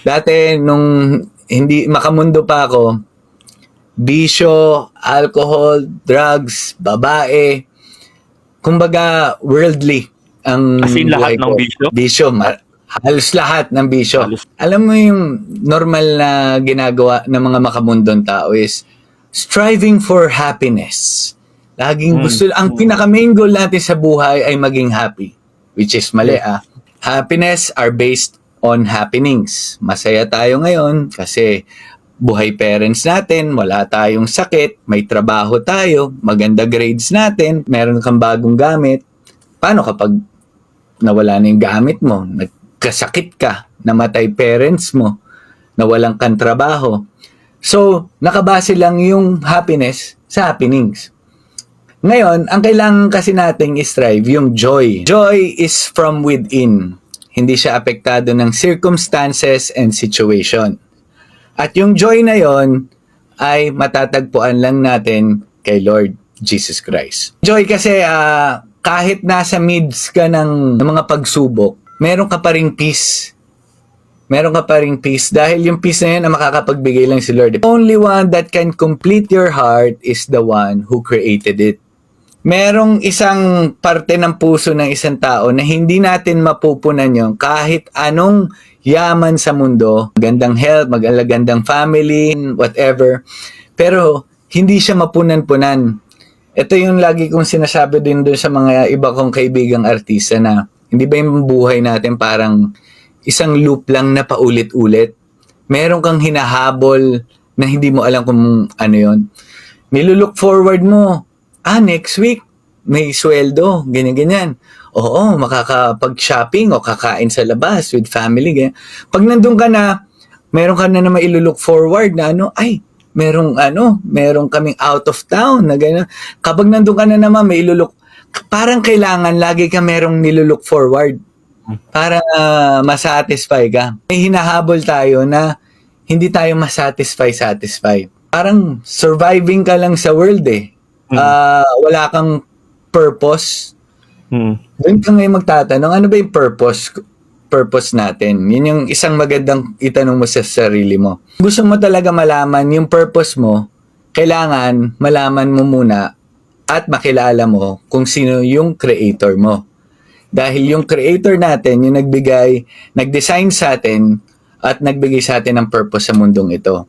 Dati, nung hindi makamundo pa ako, bisyo, alcohol, drugs, babae, kumbaga worldly ang As in lahat buhay ng ko. bisyo? Bisyo, halos lahat ng bisyo. Halos. Alam mo yung normal na ginagawa ng mga makamundong tao is striving for happiness. Laging gusto, ang pinaka main goal natin sa buhay ay maging happy. Which is mali Happiness are based on happenings. Masaya tayo ngayon kasi buhay parents natin, wala tayong sakit, may trabaho tayo, maganda grades natin, meron kang bagong gamit. Paano kapag nawala na yung gamit mo, nagkasakit ka, namatay parents mo, nawalan kang trabaho? So, nakabase lang yung happiness sa happenings. Ngayon, ang kailangan kasi nating strive yung joy. Joy is from within. Hindi siya apektado ng circumstances and situation. At yung joy na yon ay matatagpuan lang natin kay Lord Jesus Christ. Joy kasi kahit nasa midst ka ng mga pagsubok, meron ka pa ring peace. Meron ka pa ring peace dahil yung peace na yun ang makakapagbigay lang si Lord. The only one that can complete your heart is the one who created it. Merong isang parte ng puso ng isang tao na hindi natin mapupunan yun kahit anong yaman sa mundo, magandang health, magandang family, whatever. Pero hindi siya mapunan-punan. Ito yung lagi kong sinasabi din doon sa mga iba kong kaibigang artista na hindi ba yung buhay natin parang isang loop lang na paulit-ulit. Meron kang hinahabol na hindi mo alam kung ano yon. Nilulook forward mo, next week, may sweldo, ganyan-ganyan. Oo, makakapag-shopping o kakain sa labas with family, ganyan. Pag nandun ka na, meron ka na naman ilulook forward na merong kaming out of town na ganyan. Kapag nandun ka na naman, may ilulok, parang kailangan lagi ka merong nilulook forward para masatisfy ka. May hinahabol tayo na hindi tayo satisfy. Parang surviving ka lang sa world wala kang purpose. Doon ka ngayon magtatanong, ano ba yung purpose natin? Yun yung isang magandang itanong mo sa sarili mo. Gusto mo talaga malaman yung purpose mo, kailangan malaman mo muna at makilala mo kung sino yung creator mo. Dahil yung creator natin, yung nag-design sa atin at nagbigay sa atin ng purpose sa mundong ito.